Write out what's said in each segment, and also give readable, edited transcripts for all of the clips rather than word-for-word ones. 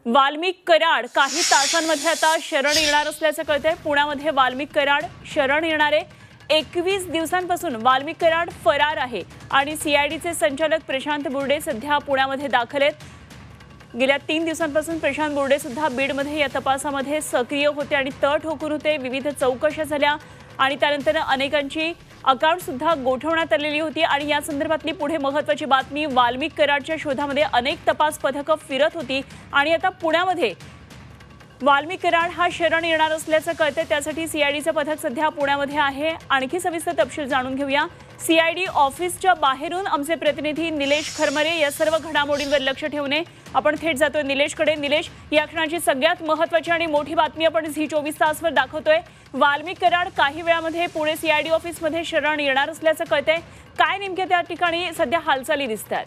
वाल्मिक कराड काही तासांमध्ये आता शरण येणार असल्याचं कळतंय। पुण्यामध्ये वाल्मिक कराड शरण येणारे 21 दिवसांपासून वाल्मिक कराड फरार आहे आणि सीआयडीचे संचालक प्रशांत बुर्डे सध्या पुण्यामध्ये दाखल आहेत। गेल्या 3 दिवसांपासून प्रशांत बुर्डे सुद्धा बीडमध्ये या तपासामध्ये सक्रिय होते आणि तळ ठोकून होते। विविध चौकशा झाल्या आणि त्यानंतर अनेकांची अकाउंट सुद्धा गोठवण्यात आलेली होती आणि या संदर्भातली पुढे महत्त्वाची बातमी, वाल्मिक कराडच्या शोधामध्ये अनेक तपास पथकं फिरत होती आणि आता पुण्यामध्ये वाल्मिक कराड हा शरण येणार असल्याचं कळतंय। त्यासाठी सीआयडीचं पथक सध्या पुण्यामध्ये आहे। आणखी सविस्तर तपशील जाणून घेऊया। सीआयडी ऑफिसच्या बाहेरून आमचे प्रतिनिधी निलेश खरमरे या सर्व घडामोडींवर लक्ष ठेवणे आपण थेट जातोय निलेशकडे। निलेश, या क्षणाची सगळ्यात महत्त्वाची आणि मोठी बातमी आपण झी 24 तासवर दाखवतोय। वाल्मिक कराड काही वेळामध्ये पुणे सीआयडी ऑफिसमध्ये शरण येणार असल्याचं कळतंय। काय नेमके त्या ठिकाणी सध्या हालचाली दिसतात?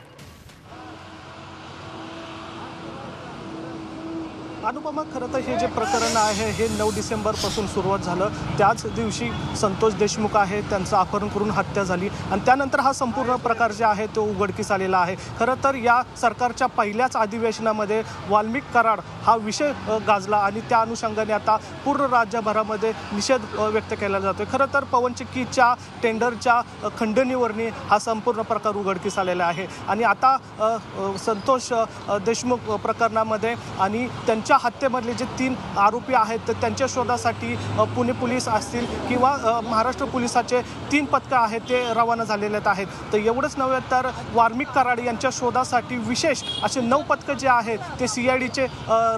अनुपमा, खरं तर हे जे प्रकरण आहे हे 9 डिसेंबरपासून सुरुवात झालं। त्याच दिवशी संतोष देशमुख आहे त्यांचं अपहरण करून हत्या झाली आणि त्यानंतर हा संपूर्ण प्रकार जे आहे तो उघडकीस आलेला आहे। खरं तर या सरकारच्या पहिल्याच अधिवेशनामध्ये वाल्मिक कराड हा विषय गाजला आणि त्या अनुषंगाने आता पूर्ण राज्यभरामध्ये निषेध व्यक्त केला जातोय। खरं तर पवनचक्कीच्या टेंडरच्या खंडणीवरणी हा संपूर्ण प्रकार उघडकीस आलेला आहे आणि आता संतोष देशमुख प्रकरणामध्ये आणि त्यांच्या हत्येमधले जे 3 आरोपी आहेत तर त्यांच्या शोधासाठी पुणे पोलीस असतील किंवा महाराष्ट्र पोलिसाचे 3 पथकं आहेत ते रवाना झालेले आहेत। तर एवढंच नव्हे तर वाल्मिक कराड यांच्या शोधासाठी विशेष असे 9 पथकं जे आहेत ते सीआयडीचे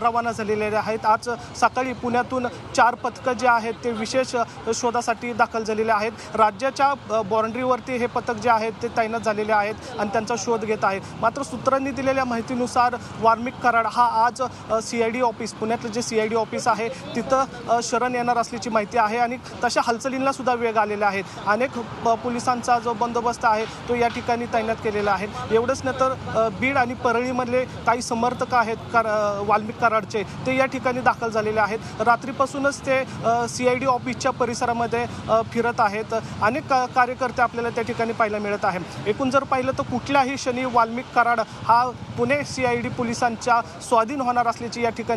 रवाना झालेले आहेत। आज सकाळी पुण्यातून 4 पथकं जे आहेत ते विशेष शोधासाठी दाखल झालेले आहेत। राज्याच्या बाउंड्रीवरती हे पथक जे आहेत ते तैनात झालेले आहेत आणि त्यांचा शोध घेत आहे। मात्र सूत्रांनी दिलेल्या माहितीनुसार वाल्मिक कराड हा आज सीआयडी ऑफिस, पुण्यातलं जे सीआयडी ऑफिस आहे तिथं शरण येणार असल्याची माहिती आहे आणि तशा हालचालींना सुद्धा वेग आलेला आहे। अनेक पोलिसांचा जो बंदोबस्त आहे तो या ठिकाणी तैनात केलेला आहे। एवढंच नाही तर बीड आणि परळीमधले काही समर्थक आहेत वाल्मिक कराडचे ते या ठिकाणी दाखल झालेले आहेत। रात्रीपासूनच ते सीआयडी ऑफिसच्या परिसरामध्ये फिरत आहेत। अनेक कार्यकर्ते आपल्याला त्या ठिकाणी पाहायला मिळत आहे। एकूण जर पाहिलं तर कुठल्याही क्षणी वाल्मिक कराड हा पुणे सीआयडी पोलिसांच्या स्वाधीन होणार असल्याची या ठिकाणची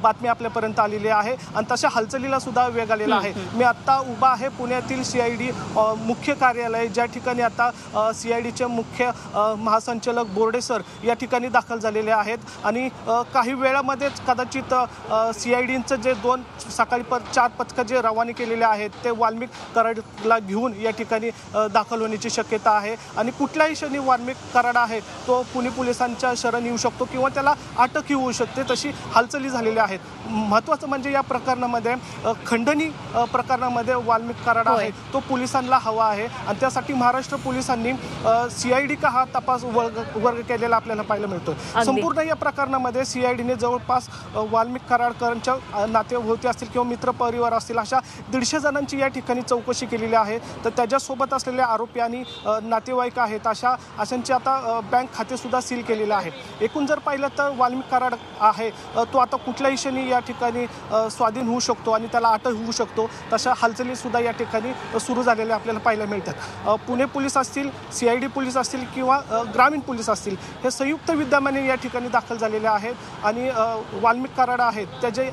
बातमी आपल्यापर्यंत आलेली आहे आणि तशा हालचालीला सुद्धा वेग आलेला आहे। मी आत्ता उभा आहे पुण्यातील सीआयडी मुख्य कार्यालय, ज्या ठिकाणी आता सीआयडीचे मुख्य महासंचालक बोर्डे सर या ठिकाणी दाखल झालेले आहेत आणि काही वेळामध्येच कदाचित सीआयडीचं जे 2 सकाळी 4 पथकं जे रवाना केलेले आहेत ते वाल्मिक कराडला घेऊन या ठिकाणी दाखल होण्याची शक्यता आहे आणि कुठल्याही क्षणी वाल्मिक कराड आहे तो पुणे पोलिसांच्या शरण येऊ शकतो किंवा त्याला अटकही होऊ शकते, तशी हालचाली झालेल्या आहेत। महत्त्वाचं म्हणजे या प्रकरणामध्ये खंडणी प्रकरणामध्ये वाल्मिक कराड आहे तो पोलिसांना हवा आहे आणि त्यासाठी महाराष्ट्र पोलिसांनी सीआयडी का हा तपास वर्ग केलेला आपल्याला पाहायला मिळतोय। संपूर्ण या प्रकरणामध्ये सीआयडीने जवळपास वाल्मिक कराडकरांच्या नातेवाईक असतील किंवा मित्र परिवार असतील अशा 150 जणांची या ठिकाणी चौकशी केलेली आहे। तर त्याच्यासोबत असलेले आरोपी आणि नातेवाईक आहेत अशांचे आता बँक खाते सुद्धा सील केलेले आहे। एकूण जर पाहिलं तर वाल्मिक कराड आहे तो आता कुठल्याही क्षणी या ठिकाणी स्वाधीन होऊ शकतो आणि त्याला अटक होऊ शकतो, तशा हालचाली सुद्धा या ठिकाणी सुरू झालेल्या आपल्याला पाहायला मिळतात। पुणे पोलीस असतील, सीआयडी पोलीस असतील किंवा ग्रामीण पोलीस असतील हे संयुक्त विद्यमाने या ठिकाणी दाखल झालेले आहेत आणि वाल्मिक कराड आहेत त्याचे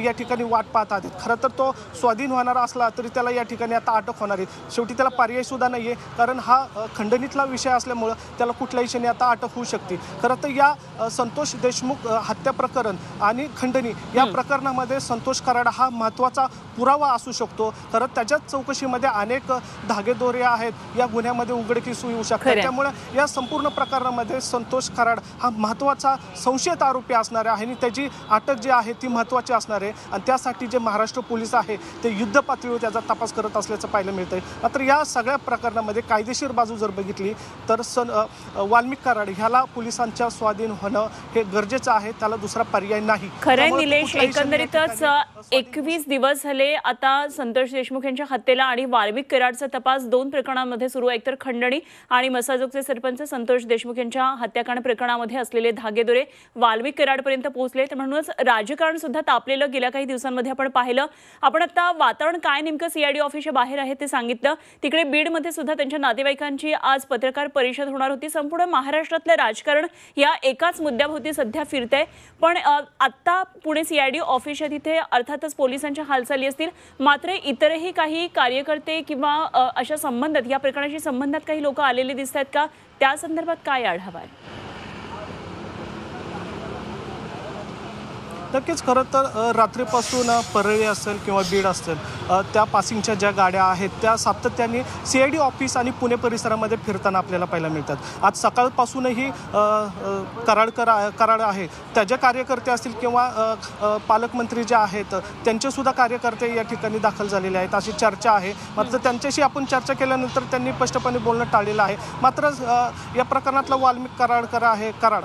या ठिकाणी वाट पाहत आहेत। खरं तर तो स्वाधीन होणारा असला तरी त्याला या ठिकाणी आता अटक होणार आहे। शेवटी त्याला पर्याय सुद्धा नाही आहे, कारण हा खंडणीतला विषय असल्यामुळं त्याला कुठल्याही क्षणी आता अटक होऊ शकते। खरं तर या संतोष देशमुख हत्या प्रकरण आणि खंडणी या प्रकरणामध्ये संतोष कराड हा महत्त्वाचा पुरावा असू शकतो। खरं त्याच्याच चौकशीमध्ये अनेक धागेदोरे आहेत या गुन्ह्यामध्ये उघडकीस येऊ शकतात। त्यामुळे या संपूर्ण प्रकरणामध्ये संतोष कराड हा महत्त्वाचा संशयित आरोपी असणार आहे आणि त्याची अटक जी आहे ती महत्त्वाची असणार आहे आणि त्यासाठी जे महाराष्ट्र पोलीस आहे ते युद्ध पातळीवर त्याचा तपास करत असल्याचं पाहायला मिळतंय। मात्र या सगळ्या प्रकरणामध्ये कायदेशीर बाजू जर बघितली तर वाल्मिक कराड ह्याला पोलिसांच्या स्वाधीन होणं हे गरजेचं आहे, त्याला दुसरा पर्याय नाही। खरं निलेश, एकंदरीतच 21 दिवस झाले आता संतोष देशमुख यांच्या हत्येला आणि वाल्मिक कराडचा तपास 2 प्रकरणांमध्ये सुरू आहे। एकतर खंडणी आणि मसाजोगचे सरपंच संतोष देशमुख यांच्या हत्याकांड प्रकरणामध्ये असलेले धागेदोरे वाल्मिक कराडपर्यंत पोहोचले, तर म्हणूनच राजकारण सुद्धा तापलेलं गेल्या काही दिवसांमध्ये आपण पाहिलं। आपण आता वातावरण काय नेमकं सीआयडी ऑफिसच्या बाहेर आहे ते सांगितलं। तिकडे बीडमध्ये सुद्धा त्यांच्या नातेवाईकांची आज पत्रकार परिषद होणार होती। संपूर्ण महाराष्ट्रातलं राजकारण या एकाच मुद्द्याभोवती सध्या फिरतंय, पण आत्ता पुणे CID ऑफिसच्या तिथे अर्थातच पोलिसांच्या हालचाली असतील, मात्र इतरही काही कार्यकर्ते किंवा अशा संबंधात या प्रकरणाशी संबंधात काही लोक आलेले दिसत आहेत का? त्या संदर्भात काय आढावा आहे? नक्कीच खरं तर रात्रीपासून परळी असेल किंवा बीड असेल त्या पासिंगच्या ज्या गाड्या आहेत त्या सातत्याने CID ऑफिस आणि पुणे परिसरामध्ये फिरताना आपल्याला पाहायला मिळतात. आज सकाळपासूनही कराड आहे त्याचे कार्यकर्ते असतील किंवा पालकमंत्री जे आहेत त्यांचेसुद्धा कार्यकर्ते या ठिकाणी दाखल झालेले आहेत अशी चर्चा आहे. मात्र त्यांच्याशी आपण चर्चा केल्यानंतर त्यांनी स्पष्टपणे बोलणं टाळलेलं आहे. मात्र या प्रकरणातला वाल्मिक कराड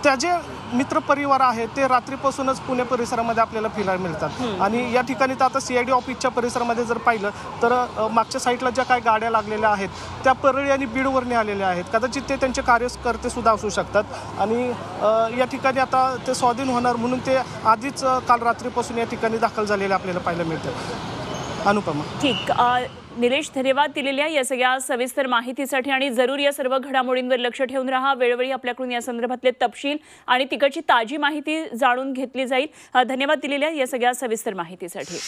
त्याचे मित्रपरिवार आहे ते रात्रीपासूनच पुणे परिसरामध्ये आपल्याला फिरायला मिळतात. आणि या ठिकाणी तर आता CID ऑफिसच्या परिसरामध्ये जर पाहिलं तर मागच्या साईडला ज्या काही गाड्या लागलेल्या आहेत त्या परळी आणि बीडवरने आलेल्या आहेत. कदाचित ते त्यांचे कार्यकर्ते सुद्धा असू शकतात आणि या ठिकाणी आता ते स्वाधीन होणार म्हणून ते आधीच काल रात्रीपासून या ठिकाणी दाखल झालेले आपल्याला पाहायला मिळतात. अनुपमा. ठीक. निलेश, धन्यवाद दिलेल्या या सगळ्या सविस्तर माहितीसाठी आणि जरूर या सर्व घडामोडींवर लक्ष ठेवून राहा. वेळोवेळी आपल्याकडून या संदर्भातले तपशील आणि तिकडची ताजी माहिती जाणून घेतली जाईल. धन्यवाद दिलेल्या या सगळ्या सविस्तर माहितीसाठी.